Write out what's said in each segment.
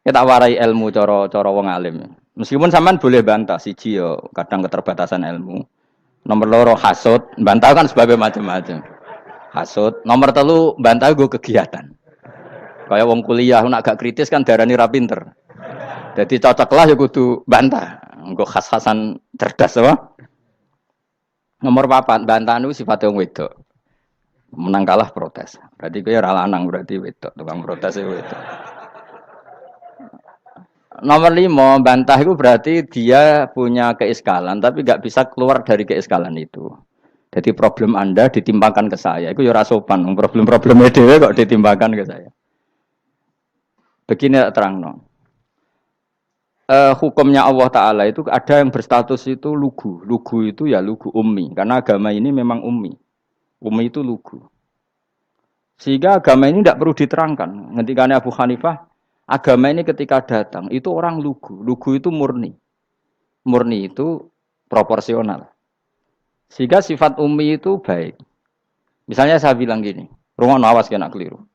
Kita warai ilmu cara wong alim. Meskipun sampean boleh bantah siji yo kadang keterbatasan ilmu. Nomor loro hasud, bantah kan sebabnya macam-macam. Hasud, nomor telu bantah gue kegiatan. Kayak wong kuliah nak gak kritis kan darani ra pinter. Jadi cocoklah ya kudu bantah. Engko khas-khasan cerdas apa? Nomor papat, bantah itu sifatnya wong wedok. Menang kalah protes. Berarti kowe ora lanang berarti wedok, tukang protes itu wedok. Nomor 5, bantah itu berarti dia punya keiskalan tapi gak bisa keluar dari keiskalan itu. Jadi problem Anda ditimbangkan ke saya, itu ya ora sopan. Problem-problemnya dhewe kok ditimbangkan ke saya. Begini terang no. Hukumnya Allah Ta'ala itu ada yang berstatus itu lugu. Lugu itu ya lugu ummi. Karena agama ini memang ummi. Ummi itu lugu. Sehingga agama ini tidak perlu diterangkan. Ketika Abu Hanifah, agama ini ketika datang, itu orang lugu. Lugu itu murni. Murni itu proporsional. Sehingga sifat ummi itu baik. Misalnya saya bilang gini, rumah awas kena keliru.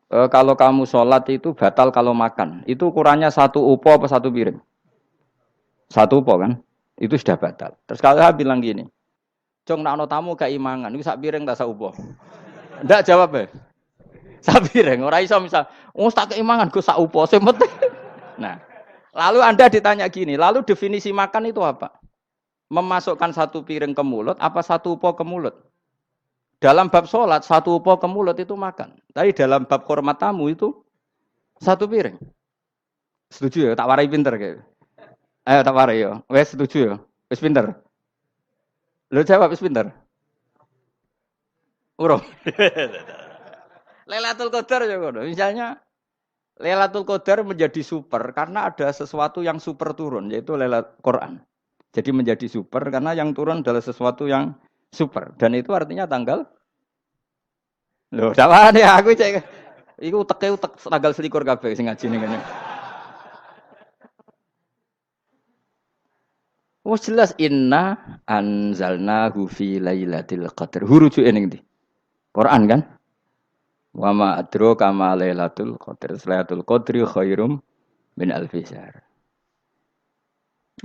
Kalau kamu sholat itu batal kalau makan. Itu ukurannya satu upo apa satu piring? Satu upo kan? Itu sudah batal. Terus kalau saya bilang gini, Jong nak tamu gak imangan, itu sak piring tak sak upo. Ndak jawab ya. Sak piring, ora iso misal, tak keimangan gue sak upo sing penting. Nah, lalu Anda ditanya gini, lalu definisi makan itu apa? Memasukkan satu piring ke mulut apa satu upo ke mulut? Dalam bab sholat, satu upo ke mulut itu makan. Tapi dalam bab hormat tamu itu satu piring. Setuju ya? Tak warai pinter kayak. Ayo tak warai ya. Wes setuju ya? Wes pinter. Lo jawab wes pinter. Urung. Lailatul Qadar ya ngono. Misalnya Lailatul Qadar menjadi super karena ada sesuatu yang super turun yaitu Lailatul Quran. Jadi menjadi super karena yang turun adalah sesuatu yang super dan itu artinya tanggal. Loh, sama nih aku cek. Iku utek tanggal selikur kabeh sing ngaji ning kene. Wes jelas inna anzalnahu fi lailatul qadar. Huruju ning ndi? Quran kan? Wa ma adraka ma lailatul qadar. Lailatul qadri khairum min alfi syahr.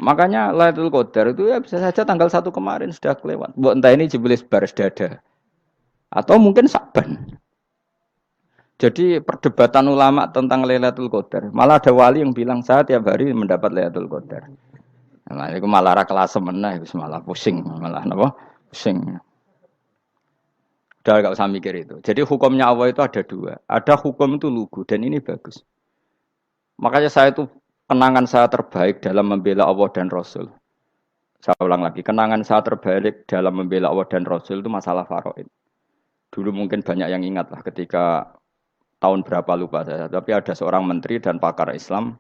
Makanya Lailatul Qadar itu ya bisa saja tanggal 1 kemarin sudah kelewat. Mbok entah ini jebelis baris dada. Atau mungkin Saban. Jadi perdebatan ulama tentang Lailatul Qadar. Malah ada wali yang bilang saya tiap hari mendapat Lailatul Qadar. Nah, itu malah ra kelas meneh, itu malah pusing, malah napa? Pusing. Udah gak usah mikir itu. Jadi hukumnya Allah itu ada dua. Ada hukum itu lugu dan ini bagus. Makanya saya itu kenangan saya terbaik dalam membela Allah dan Rasul. Saya ulang lagi, kenangan saya terbaik dalam membela Allah dan Rasul itu masalah faraid. Dulu mungkin banyak yang ingat lah ketika tahun berapa lupa saya. Tapi ada seorang menteri dan pakar Islam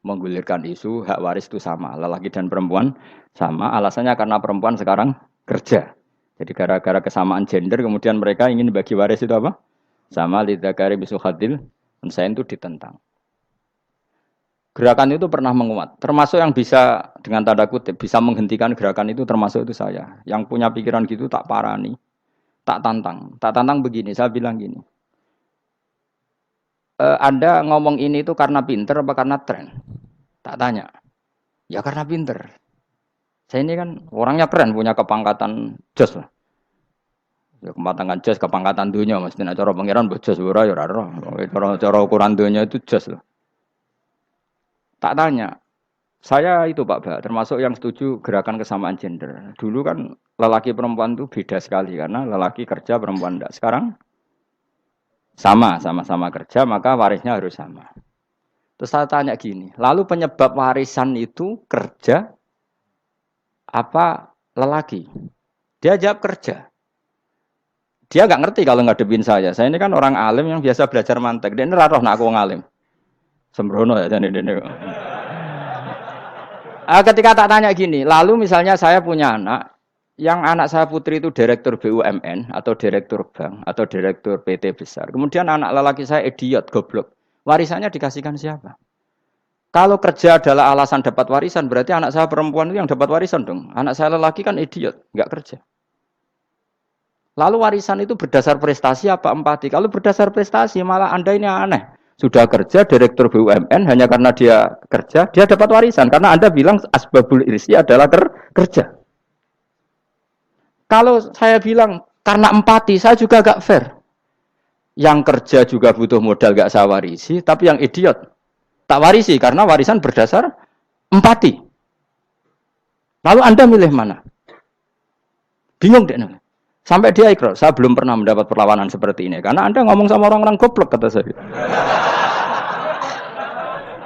menggulirkan isu hak waris itu sama. Lelaki dan perempuan sama. Alasannya karena perempuan sekarang kerja. Jadi gara-gara kesamaan gender kemudian mereka ingin bagi waris itu apa? Sama lidzakari bisul hadil. Saya itu ditentang. Gerakan itu pernah menguat, termasuk yang bisa dengan tanda kutip bisa menghentikan gerakan itu termasuk itu saya. Yang punya pikiran gitu tak parani, tak tantang begini. Saya bilang gini, Anda ngomong ini itu karena pinter apa karena tren? Tak tanya, ya karena pinter. Saya ini kan orangnya keren, punya kepangkatan jos lah. Ya kepangkatan jos, kepangkatan dunia, mestinya cara pangeran bojos ora ya ora. Cara ukuran dunia itu jos lah. Tak tanya, saya itu Pak Ba, termasuk yang setuju gerakan kesamaan gender. Dulu kan lelaki perempuan itu beda sekali karena lelaki kerja perempuan tidak. Sekarang sama-sama kerja maka warisnya harus sama. Terus saya tanya gini, lalu penyebab warisan itu kerja apa lelaki? Dia jawab kerja. Dia nggak ngerti kalau ngadepin saya. Saya ini kan orang alim yang biasa belajar mantek. Dia ini roh nak aku ngalim. Sembrono ya jadi ini. Ketika tak tanya gini, lalu misalnya saya punya anak, yang anak saya putri itu direktur BUMN atau direktur bank atau direktur PT besar. Kemudian anak lelaki saya idiot, goblok. Warisannya dikasihkan siapa? Kalau kerja adalah alasan dapat warisan, berarti anak saya perempuan itu yang dapat warisan dong. Anak saya lelaki kan idiot, nggak kerja. Lalu warisan itu berdasar prestasi apa empati? Kalau berdasar prestasi malah Anda ini aneh. sudah kerja direktur BUMN hanya karena dia kerja, dia dapat warisan karena Anda bilang asbabul irsi adalah kerja. Kalau saya bilang karena empati, saya juga gak fair. Yang kerja juga butuh modal gak saya warisi, tapi yang idiot tak warisi karena warisan berdasar empati. Lalu Anda milih mana? Bingung deh. Sampai dia ikrar, saya belum pernah mendapat perlawanan seperti ini. Karena Anda ngomong sama orang-orang goblok, kata saya.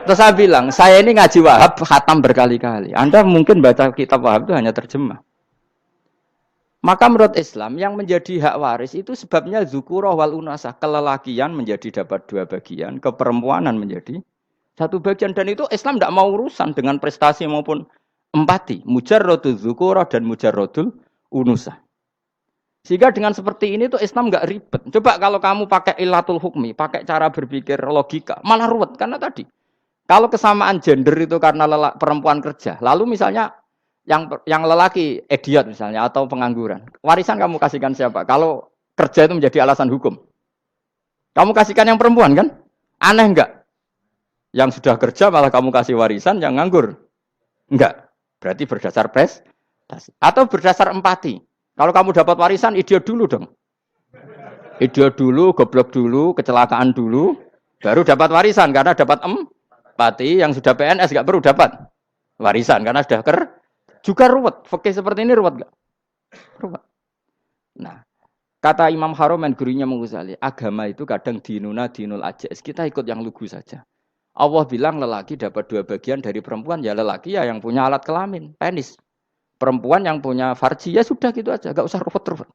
Terus saya bilang, saya ini ngaji Wahab, khatam berkali-kali. Anda mungkin baca kitab Wahab itu hanya terjemah. Maka menurut Islam, yang menjadi hak waris itu sebabnya zukurah wal unasah. Kelelakian menjadi dapat 2 bagian, keperempuanan menjadi 1 bagian. Dan itu Islam tidak mau urusan dengan prestasi maupun empati. Mujarrodul zukurah dan mujarrodul unusah. Sehingga dengan seperti ini tuh Islam nggak ribet. Coba kalau kamu pakai ilatul hukmi, pakai cara berpikir logika, malah ruwet. Karena tadi, kalau kesamaan gender itu karena perempuan kerja, lalu misalnya yang lelaki idiot misalnya atau pengangguran, warisan kamu kasihkan siapa? Kalau kerja itu menjadi alasan hukum, kamu kasihkan yang perempuan kan? Aneh enggak? Yang sudah kerja malah kamu kasih warisan yang nganggur? Enggak. Berarti berdasar prestasi atau berdasar empati. Kalau kamu dapat warisan, idiot dulu dong. Idiot dulu, goblok dulu, kecelakaan dulu, baru dapat warisan karena dapat empati. Yang sudah PNS enggak perlu dapat warisan karena sudah juga ruwet. Fikih seperti ini ruwet enggak? Ruwet. Nah, kata Imam Haromen gurunya Menguzali, agama itu kadang dinuna dinul ajais. Kita ikut yang lugu saja. Allah bilang lelaki dapat 2 bagian dari perempuan, ya lelaki ya yang punya alat kelamin, penis. Perempuan yang punya farji, ya sudah gitu aja, gak usah ruwet-ruwet.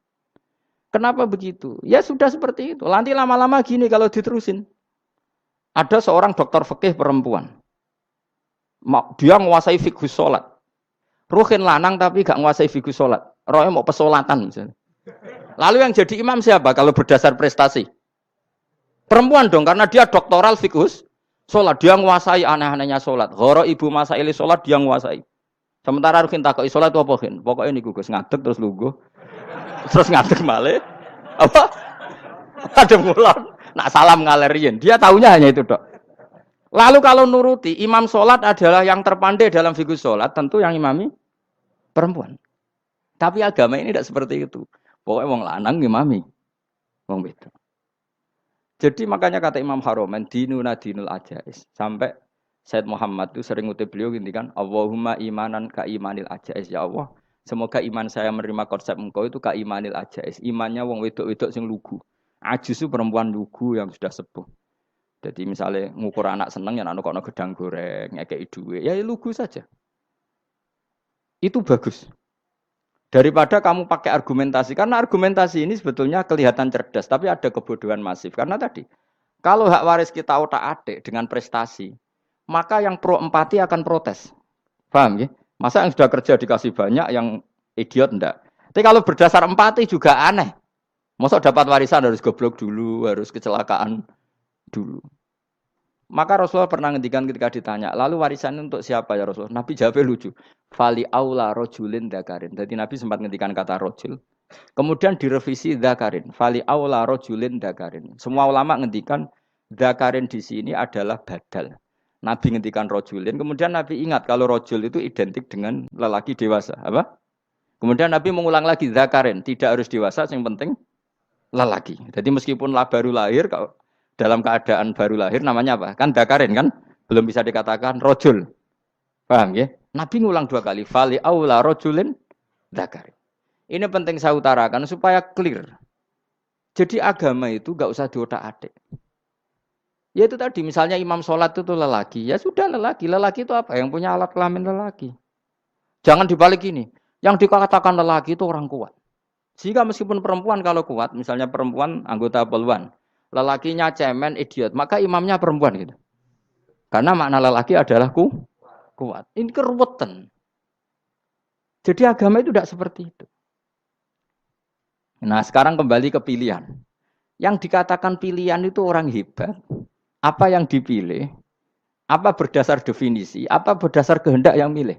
Kenapa begitu? Ya sudah seperti itu. Nanti lama-lama gini kalau diterusin. Ada seorang dokter fikih perempuan. Dia menguasai fikih sholat. Ruhin lanang tapi gak menguasai fikih sholat. Rohnya mau pesolatan misalnya. Lalu yang jadi imam siapa kalau berdasar prestasi? Perempuan dong, karena dia doktoral fikih sholat. Dia menguasai aneh-anehnya sholat. Ghoro ibu masaili sholat dia menguasai. Sementara Rukin takoki salat apa Kin? Pokoke niku Gus ngadeg terus lungguh. Terus ngadeg malih. Apa? Kadang ngulon. Nak salam ngalerien. Dia tahunya hanya itu, Dok. Lalu kalau nuruti imam salat adalah yang terpandai dalam fikih salat, tentu yang imami perempuan. Tapi agama ini tidak seperti itu. Pokoknya wong lanang imami. Wong beda. Jadi makanya kata Imam Haromen dinuna dinul ajais. Sampai Said Muhammad itu sering ngutip beliau gini kan, Allahumma imanan ka imanil ajais, ya Allah. Semoga iman saya menerima konsep engkau itu ka imanil ajais. Imannya wong wedok-wedok sing lugu. Ajis itu perempuan lugu yang sudah sepuh. Jadi misalnya ngukur anak seneng ya anak kono gedang goreng, ngekei duwe, ya lugu saja. Itu bagus. Daripada kamu pakai argumentasi, karena argumentasi ini sebetulnya kelihatan cerdas, tapi ada kebodohan masif. Karena tadi, kalau hak waris kita otak-atik dengan prestasi, maka yang pro empati akan protes. Paham ya? Masa yang sudah kerja dikasih banyak, yang idiot enggak. Tapi kalau berdasar empati juga aneh. Masa dapat warisan harus goblok dulu, harus kecelakaan dulu. Maka Rasulullah pernah ngendikan ketika ditanya, lalu warisan untuk siapa ya Rasulullah? Nabi jawabnya lucu. Fali aula rojulin dakarin. Jadi Nabi sempat ngendikan kata rojul. Kemudian direvisi dakarin. Fali aula rojulin dakarin. Semua ulama ngendikan dakarin di sini adalah badal. Nabi ngendikan rojulin, kemudian Nabi ingat kalau rojul itu identik dengan lelaki dewasa. Apa? Kemudian Nabi mengulang lagi zakarin, tidak harus dewasa, yang penting lelaki. Jadi meskipun baru lahir, kalau dalam keadaan baru lahir namanya apa? Kan zakarin kan? Belum bisa dikatakan rojul. Paham ya? Nabi ngulang 2 kali. Fali aula rojulin zakarin. Ini penting saya utarakan supaya clear. Jadi agama itu gak usah diotak-atik. Ya itu tadi, misalnya imam sholat itu lelaki. Ya sudah lelaki. Lelaki itu apa? Yang punya alat kelamin lelaki. Jangan dibalik ini. Yang dikatakan lelaki itu orang kuat. Sehingga meskipun perempuan kalau kuat, misalnya perempuan anggota poluan, lelakinya cemen, idiot, maka imamnya perempuan gitu. Karena makna lelaki adalah kuat. Ini keruwetan. Jadi agama itu tidak seperti itu. Nah sekarang kembali ke pilihan. Yang dikatakan pilihan itu orang hebat. Apa yang dipilih, apa berdasar definisi, apa berdasar kehendak yang milih.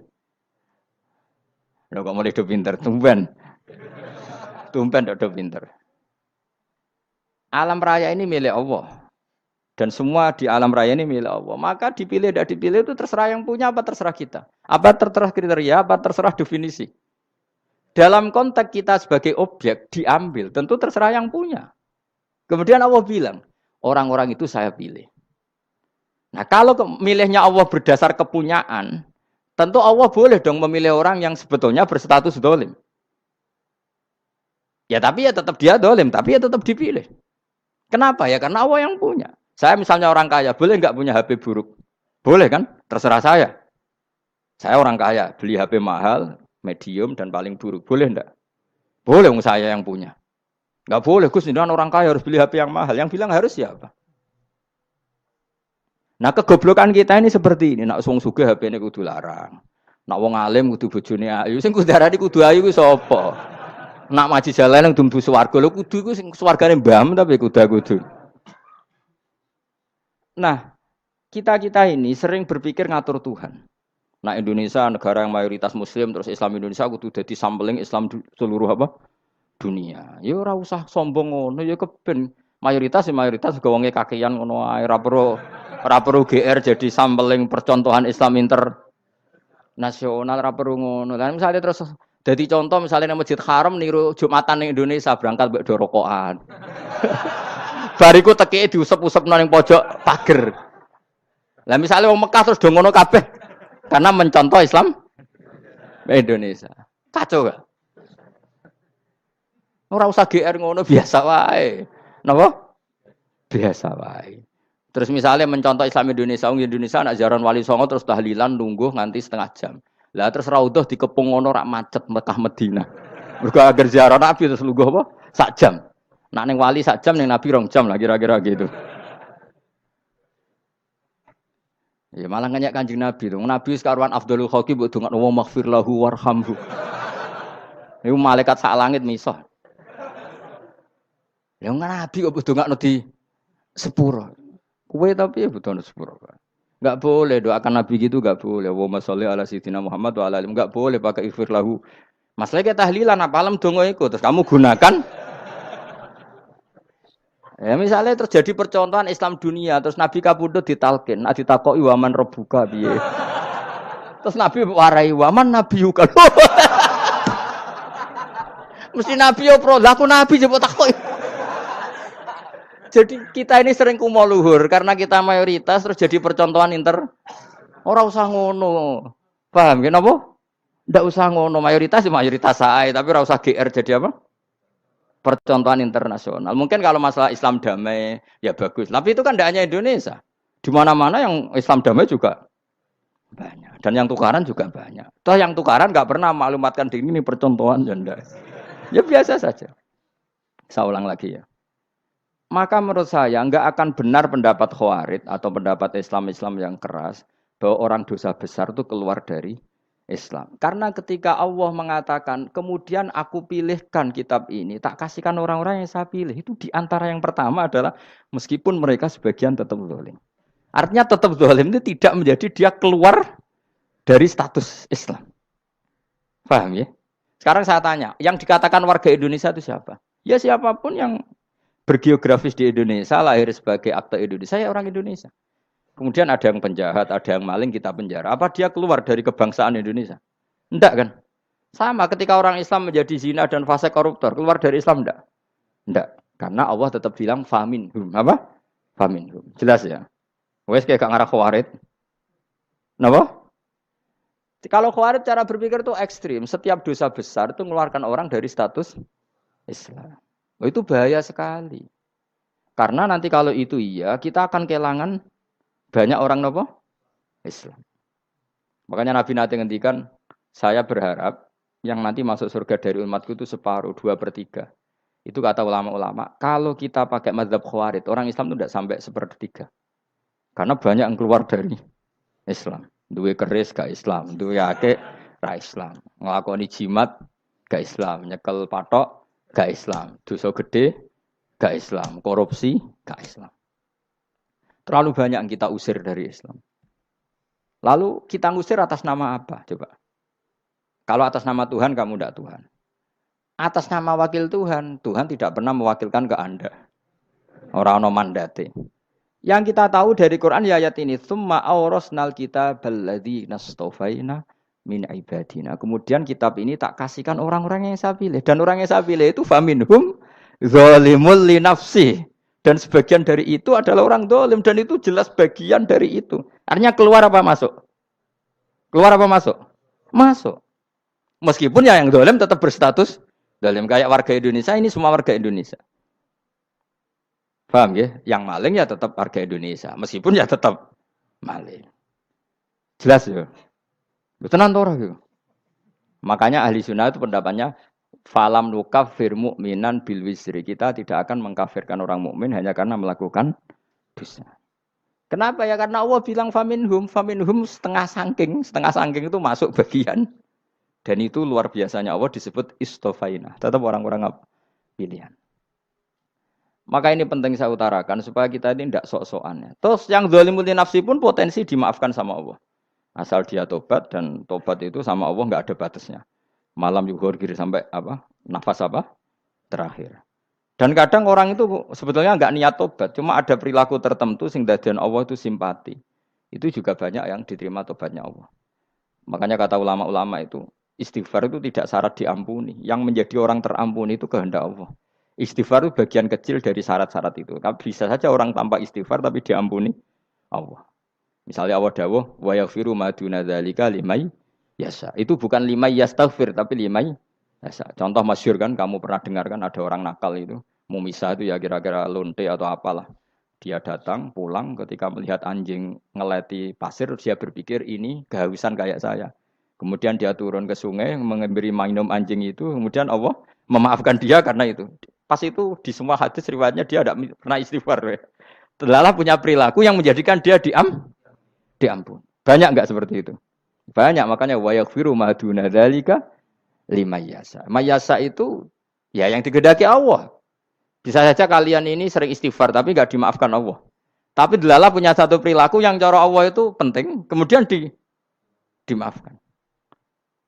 Loh kok mulai do pinter, tumben do pinter. Alam raya ini milik Allah. Dan semua di alam raya ini milik Allah. Maka dipilih tidak dipilih itu terserah yang punya apa terserah kita. Apa terserah kriteria, apa terserah definisi. Dalam konteks kita sebagai objek diambil, tentu terserah yang punya. Kemudian Allah bilang, orang-orang itu saya pilih. Nah kalau milihnya Allah berdasar kepunyaan, tentu Allah boleh dong memilih orang yang sebetulnya berstatus dolim. Ya tapi ya tetap dia dolim, tapi ya tetap dipilih. Kenapa ya? Karena Allah yang punya. Saya misalnya orang kaya, boleh nggak punya HP buruk? Boleh kan? Terserah saya. Saya orang kaya, beli HP mahal, medium, dan paling buruk. Boleh enggak? Boleh, saya yang punya. Enggak boleh, Gus, ini orang kaya harus beli HP yang mahal. Yang bilang harus siapa? Nah, kegoblokan kita ini seperti ini. Nak wong sugih HP ini kudu larang. Nak wong alim kudu bojone ayu. Sing kudu darani kudu ayu ku sapa? Nak maji jalan kudu mlebu swarga. Lho kudu ku sing swargane mbam tapi kudu. Nah, kita ini sering berpikir ngatur Tuhan. Nah Indonesia negara yang mayoritas Muslim terus Islam Indonesia kudu dadi sampling Islam seluruh apa dunia. Ya ora usah sombong ngono ya keben mayoritas juga wonge kakean ngono ae ora perlu GR jadi sampling percontohan Islam internasional ora perlu ngono. Lah misalnya terus dadi contoh misalnya nang Masjid Haram niru Jumatan ning Indonesia berangkat mbek do rokokan. Bariku tekike diusep-usepno ning pojok pager. Lah misalnya wong Mekah terus do ngono kabeh. Karena mencontoh Islam Indonesia. Kacau gak? Ora usah GR ngono biasa wae. Napa? Biasa wae. Terus misalnya mencontoh Islam Indonesia, Indonesia nak ziarah Wali Songo terus tahlilan nunggu nganti setengah jam. Lah terus raudhah dikepung ngono rak macet Mekah Madinah. Mergo agar ziarah Nabi terus lungguh apa? Sak jam. Nak ning wali sak jam ning Nabi 2 jam lah kira-kira gitu. Ya malah nganyak Kanjeng Nabi tuh. Nabi sekaruan Afdhalul Khalqi mbok dongakno wa maghfir lahu warhamhu. Iku malaikat sak langit misah. Ya Nabi kok mbok dongakno di sepuro. Kowe tapi ya butuh sepuro. Enggak boleh doakan Nabi gitu enggak boleh. Allahumma sholli ala sayyidina Muhammad wa ala alihi. Enggak boleh pakai ighfir lahu. Masalah kita tahlilan apalem donga iku terus kamu gunakan. Ya misalnya terjadi percontohan Islam dunia, terus Nabi kapundhut ditalkin, nek ditakoki waman rebuka piye. Terus Nabi warai waman nabiyuka. Mesti Nabi yo pro, lah aku Nabi jebuk takoki. Jadi kita ini sering kumo luhur karena kita mayoritas terus jadi percontohan ora usah ngono. Paham ya napa? Ndak usah ngono, mayoritas sae, tapi ora usah GR jadi apa? Percontohan internasional. Mungkin kalau masalah Islam damai ya bagus. Tapi itu kan tidak hanya Indonesia. Di mana-mana yang Islam damai juga banyak. Dan yang tukaran juga banyak. Toh yang tukaran nggak pernah maklumatkan diri ini percontohan janda. Ya biasa saja. Saya ulang lagi ya. Maka menurut saya nggak akan benar pendapat Khawarij atau pendapat Islam yang keras bahwa orang dosa besar itu keluar dari Islam. Karena ketika Allah mengatakan, kemudian aku pilihkan kitab ini, tak kasihkan orang-orang yang saya pilih. Itu diantara yang pertama adalah, meskipun mereka sebagian tetap zalim. Artinya tetap zalim itu tidak menjadi dia keluar dari status Islam. Paham ya? Sekarang saya tanya, yang dikatakan warga Indonesia itu siapa? Ya siapapun yang bergeografis di Indonesia, lahir sebagai akte Indonesia, ya orang Indonesia. Kemudian ada yang penjahat, ada yang maling, kita penjara. Apa dia keluar dari kebangsaan Indonesia? Enggak kan? Sama ketika orang Islam menjadi zina dan fase koruptor, keluar dari Islam enggak? Enggak. Karena Allah tetap bilang faminhum. Apa? Faminhum. Jelas ya? Wes kayak gak ngarah Khawarij. Napa? Kalau Khawarij cara berpikir itu ekstrim. Setiap dosa besar itu mengeluarkan orang dari status Islam. Oh, itu bahaya sekali. Karena nanti kalau itu iya, kita akan kehilangan banyak orang nopo Islam. Makanya Nabi nanti ngendikan, saya berharap yang nanti masuk surga dari umatku itu separuh, 2/3. Itu kata ulama-ulama. Kalau kita pakai mazhab Khawarij, orang Islam itu tidak sampai 1/3. Karena banyak yang keluar dari Islam. Duwe keris gak Islam, duwe akeh ra Islam. Nglakoni jimat gak Islam, nyekel patok gak Islam, dosa gede gak Islam, korupsi gak Islam. Terlalu banyak yang kita usir dari Islam. Lalu kita ngusir atas nama apa? Coba. Kalau atas nama Tuhan, kamu tidak Tuhan. Atas nama wakil Tuhan, Tuhan tidak pernah mewakilkan ke Anda. Orang-orang mandate. Yang kita tahu dari Quran ya ayat ini, tsumma awrasnal kitabal ladzina nastofaina min ibadina. Kemudian kitab ini tak kasihkan orang-orang yang saya pilih, dan orang yang saya pilih itu faminhum zalimul li nafsi. Dan sebagian dari itu adalah orang zalim, dan itu jelas bagian dari itu. Artinya keluar apa masuk? Keluar apa masuk? Masuk. Meskipun ya yang zalim tetap berstatus zalim, kayak warga Indonesia, ini semua warga Indonesia. Paham ya? Yang maling ya tetap warga Indonesia, meskipun ya tetap maling. Jelas ya? Tenan to ora ya? Makanya ahli sunnah itu pendapatnya falam nukafir mu'minan bil wisri. Kita tidak akan mengkafirkan orang mukmin hanya karena melakukan dosa. Kenapa ya? Karena Allah bilang faminhum setengah sangking itu masuk bagian. Dan itu luar biasanya Allah disebut istofaina. Tetap orang-orang pilihan. Maka ini penting saya utarakan supaya kita ini tidak sok-sokan. Terus yang zalimul nafsi pun potensi dimaafkan sama Allah. Asal dia tobat, dan tobat itu sama Allah nggak ada batasnya. Malam yuhur kiri sampai apa? Nafas apa? Terakhir. Dan kadang orang itu sebetulnya nggak niat tobat, cuma ada perilaku tertentu sehingga dadian Allah itu simpati. Itu juga banyak yang diterima tobatnya Allah. Makanya kata ulama-ulama itu, istighfar itu tidak syarat diampuni. Yang menjadi orang terampuni itu kehendak Allah. Istighfar itu bagian kecil dari syarat-syarat itu. Bisa saja orang tanpa istighfar tapi diampuni Allah. Misalnya Allah dawuh wa yaghfiru ma duna dzalika limay yasha. Itu bukan limay yastaghfir tapi limay yasha. Contoh masyhur kan, kamu pernah dengar kan, ada orang nakal itu, mau misah itu ya kira-kira lonte atau apalah. Dia datang pulang ketika melihat anjing ngeleti pasir, dia berpikir ini kehausan kayak saya. Kemudian dia turun ke sungai memberi minum anjing itu, kemudian Allah memaafkan dia karena itu. Pas itu di semua hadis riwayatnya dia tidak pernah istighfar. Telah punya perilaku yang menjadikan dia diampun. Banyak enggak seperti itu? Banyak, makanya wa yaghfiru ma duna dzalika limayasa. Mayasa itu ya yang digedaki Allah. Bisa saja kalian ini sering istighfar tapi enggak dimaafkan Allah. Tapi delalah punya satu perilaku yang cara Allah itu penting, kemudian dimaafkan.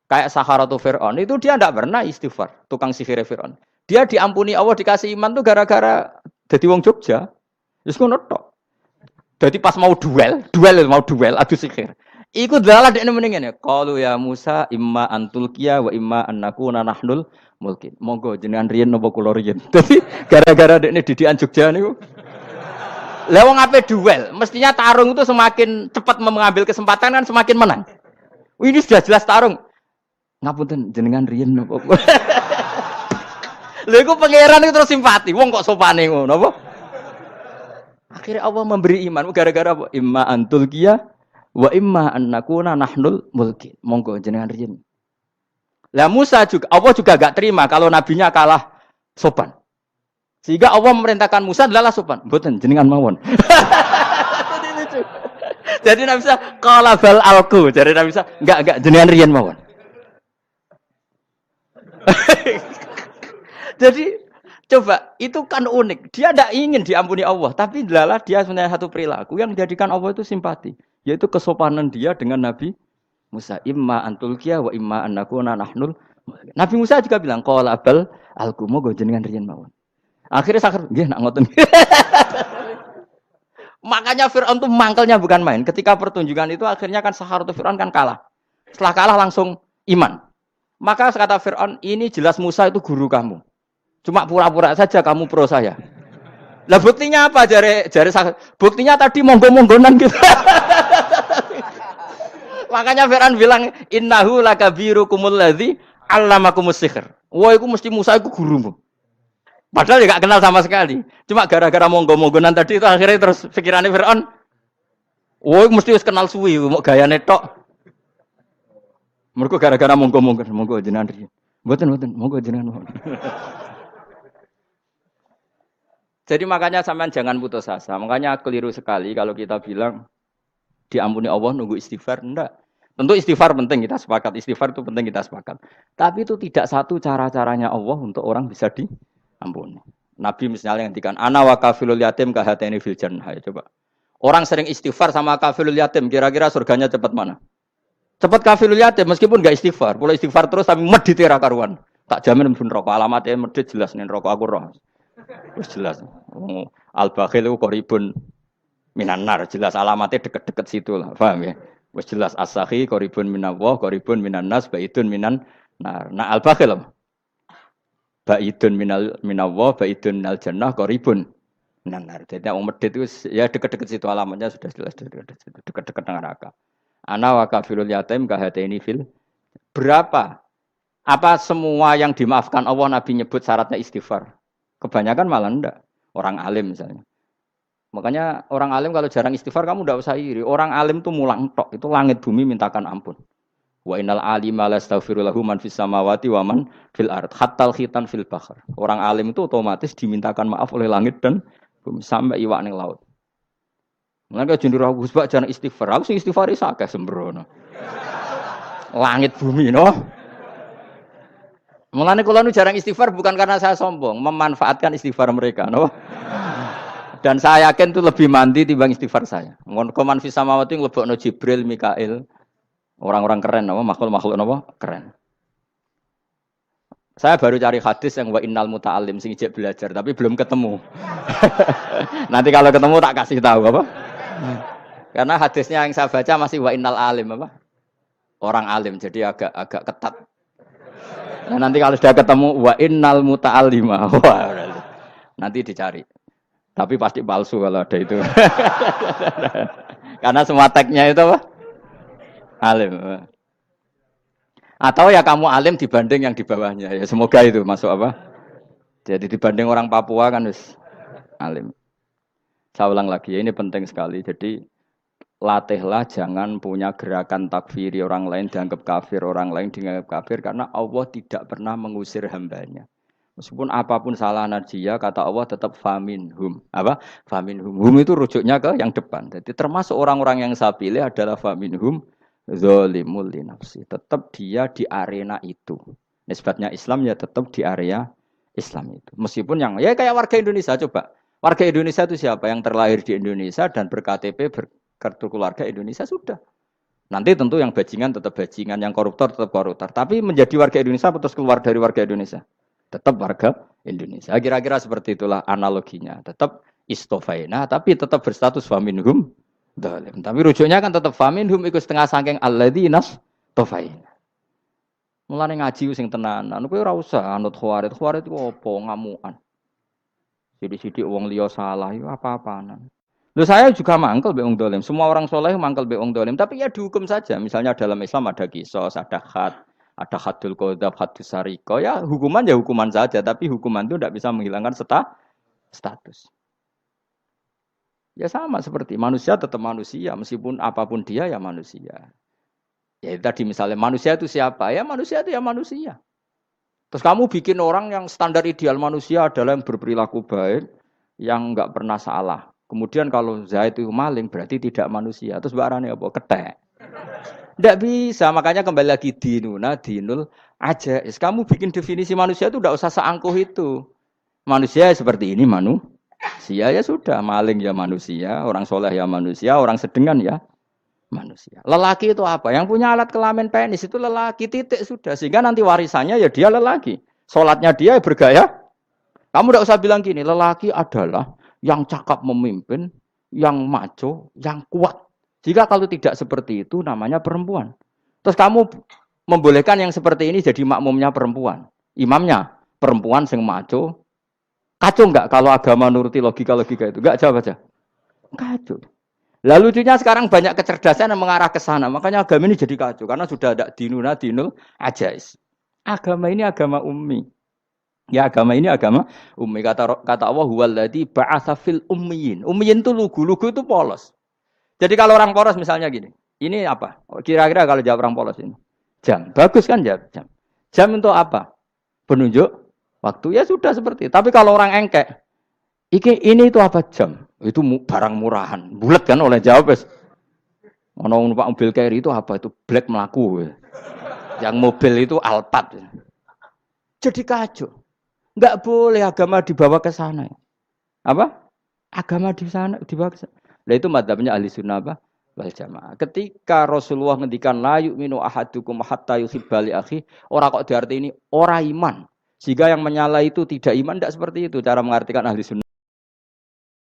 Kayak Saharatu Fir'aun itu dia tidak pernah istighfar, tukang sihir Fir'aun. Dia diampuni Allah, dikasih iman tuh gara-gara jadi wong Jogja. Wis ngono tok. Jadi pas mau duel adu sihir. Iku dalalah dekne mendingan ya. Qalu ya Musa imma antulqiya wa imma annakuna nahnul mulkin. Monggo jenengan riyen napa kula riyen. Dadi gara-gara dekne didikan Jogja niku. Lah wong ape duel, mestinya tarung itu semakin cepat mengambil kesempatan kan semakin menang. Ini sudah jelas tarung. Ngapunten jenengan riyen napa. Lha iku pangeran itu terus simpati. Wong kok sopane ngono apa? Akhirnya Allah memberi iman gara-gara apa? Imma antul qiyah wa imma annakuna nahnul mulki. Monggo jenengan riyen. Lah Musa juga Allah juga enggak terima kalau nabinya kalah sopan. Sehingga Allah memerintahkan Musa adalah sopan. Mboten jenengan mawon. Jadi Nabi Musa qala bal alqu. Jadi Nabi Musa enggak jenengan riyen mawon. Jadi coba itu kan unik. Dia tidak ingin diampuni Allah, tapi adalah dia sebenarnya satu perilaku yang menjadikan Allah itu simpati, yaitu kesopanan dia dengan Nabi Musa. Imma antulqiya wa imma annakuna nahnul. Nabi Musa juga bilang qala bal alqu moga jenengan riyen mawon. Akhirnya sakar nggih nak ngoten. Makanya Firaun tuh mangkelnya bukan main. Ketika pertunjukan itu akhirnya kan Saharatu Firaun kan kalah. Setelah kalah langsung iman. Maka kata Firaun, ini jelas Musa itu guru kamu. Cuma pura-pura saja kamu pro saya. Lah buktinya apa? Jare buktinya tadi monggo-monggonan gitu. Makanya Fir'aun bilang innahu lakabirukumul ladzi 'allamakumus sihr. Wah, iku mesti Musa iku gurumu. Padahal dia enggak kenal sama sekali. Cuma gara-gara monggo-monggonan tadi itu akhirnya terus pikirannya Fir'aun. Wah, mesti wis kenal suwi, mau gayane tok. Mergo gara-gara monggo-monggon, monggo jenengan riyen. Mboten, monggo jenengan. Jadi makanya sampean jangan putus asa. Makanya keliru sekali kalau kita bilang diampuni Allah nunggu istighfar. Enggak. Tentu istighfar penting, kita sepakat. Istighfar itu penting, kita sepakat. Tapi itu tidak satu cara-caranya Allah untuk orang bisa diampuni. Nabi misalnya ngendikan ana wa kafilul yatim kahateni fil jannah. Coba. Orang sering istighfar sama kafilul yatim, kira-kira surganya cepat mana? Cepat kafilul yatim meskipun enggak istighfar. Kalau istighfar terus tapi medit ra karuan. Tak jamin mlebu neraka. Alamatnya medit jelas ning neraka aku roh. Wis jelas. Al-bakhil itu koribun minan nar. Jelas alamatnya deket-deket situ lah, paham ya? Wes jelas as-sakhi qaribun minallah, qaribun minan nas, baitun minan nar. Nah al-bakhil baitun minallah, baitun minal jannah, qaribun minan nar. Jadi wong medhit itu ya deket-deket situ alamatnya sudah jelas deket-deket neraka. Ana wa kafirul yatim kahataini fil berapa? Apa semua yang dimaafkan Allah Nabi nyebut syaratnya istighfar? Kebanyakan malah enggak. Orang alim misalnya. Makanya orang alim kalau jarang istighfar kamu enggak usah iri. Orang alim tuh mulang tok, itu langit bumi mintakan ampun. Wa innal alima lastaghfiru lahu man fis samawati wa man fil ard hatta khitan fil bahr. Orang alim itu otomatis dimintakan maaf oleh langit dan bumi sampai iwak ning laut. Mulane jendur aku sebab jarang istighfar. Aku sing istighfar iso akeh sembrono. Langit bumi no. Mulane kula nu jarang istighfar bukan karena saya sombong, memanfaatkan istighfar mereka, no? Dan saya yakin itu lebih mandi timbang istighfar saya. Koman fis samawati nglebokno Jibril, Mikail, orang-orang keren, no? Makhluk-makhluk no? Keren. Saya baru cari hadis yang wa innal muta'allim sing ijek belajar tapi belum ketemu. Nanti kalau ketemu tak kasih tahu apa? Karena hadisnya yang saya baca masih wa innal alim apa? Orang alim jadi agak ketat. Nah, nanti kalau sudah ketemu wa innal muta'allima. Wah, nanti dicari. Tapi pasti palsu kalau ada itu. Karena semua tagnya itu apa? Alim. Atau ya kamu alim dibanding yang di bawahnya. Ya semoga itu masuk apa? Jadi dibanding orang Papua kan wis alim. Saya ulang lagi ya, ini penting sekali. Jadi latihlah jangan punya gerakan takfiri orang lain dianggap kafir, orang lain dianggap kafir karena Allah tidak pernah mengusir hambanya. Meskipun apapun salah najiyah kata Allah tetap faminhum. Apa? Faminhum. Hum itu rujuknya ke yang depan. Jadi termasuk orang-orang yang saya pilih adalah faminhum zalimul li nafsi. Tetap dia di arena itu. Nisbatnya Islam ya tetap di area Islam itu. Meskipun yang ya kayak warga Indonesia coba. Warga Indonesia itu siapa? Yang terlahir di Indonesia dan ber-KTP kartu keluarga Indonesia sudah. Nanti tentu yang bajingan tetap bajingan, yang koruptor tetap koruptor. Tapi menjadi warga Indonesia terus keluar dari warga Indonesia. Tetap warga Indonesia. Kira-kira seperti itulah analoginya. Tetap istofaina, tapi tetap berstatus faminhum dhalim. Tapi rujuknya kan tetap faminhum ikut setengah saking alladzinas tofaina. Mulane ngaji sing tenanan. Kowe ora usah anut khawarit. Khawarit itu apa ngamukan. Sidik-sidik wong liya salah itu apa-apaan. Loh saya juga mangkel be wong dolim. Semua orang soleh mangkel be wong dolim. Tapi ya dihukum saja. Misalnya dalam Islam ada kisos, ada hadul qadzaf, hadus sariko. Ya hukuman saja. Tapi hukuman itu tidak bisa menghilangkan status. Ya sama seperti manusia tetap manusia. Meskipun apapun dia ya manusia. Ya tadi misalnya manusia itu siapa? Ya manusia itu ya manusia. Terus kamu bikin orang yang standar ideal manusia adalah yang berperilaku baik, yang enggak pernah salah. Kemudian kalau Zaid itu maling berarti tidak manusia. Terus barangnya apa? Ketek. Tidak bisa. Makanya kembali lagi dinul aja. Kamu bikin definisi manusia itu tidak usah seangkuh itu. Manusia seperti ini manusia ya sudah. Maling ya manusia, orang soleh ya manusia, orang sedengan ya manusia. Lelaki itu apa? Yang punya alat kelamin penis itu lelaki titik sudah. Sehingga nanti warisannya ya dia lelaki. Sholatnya dia bergaya. Kamu tidak usah bilang gini. Lelaki adalah yang cakap memimpin, yang maco, yang kuat. Jika kalau tidak seperti itu namanya perempuan. Terus kamu membolehkan yang seperti ini jadi makmumnya perempuan. Imamnya perempuan sing maco. Kacau enggak kalau agama nuruti logika-logika itu? Enggak jawab aja. Kacau. Lalu lucunya sekarang banyak kecerdasan yang mengarah ke sana. Makanya agama ini jadi kacau. Karena sudah ada dinul ajais. Agama ini agama ummi. Ya agama ini agama ummi. Kata Allah, huwaladzi ba'atsa fil ummiyin. Ummiyin itu lugu itu polos. Jadi kalau orang polos misalnya gini. Ini apa? Kira-kira kalau jawab orang polos ini. Jam. Bagus kan jam. Jam untuk apa? Penunjuk waktu. Ya sudah seperti itu. Tapi kalau orang engkek. Ini itu apa jam? Itu barang murahan. Bulat kan oleh jawab. Ono numpak mobil carry itu apa? Itu black melaku. Yang mobil itu Alphard. Jadi kacau. Enggak boleh agama dibawa ke sana. Apa? Agama di sana dibawa ke sana. Nah itu madzhabnya ahli sunnah apa? Wal jamaah. Ketika Rasulullah ngendikan la yu'minu ahadukum hatta yuhibba li akhi, ora kok diarti ini ora iman. Sehingga yang menyala itu tidak iman, tidak seperti itu cara mengartikan ahli sunnah.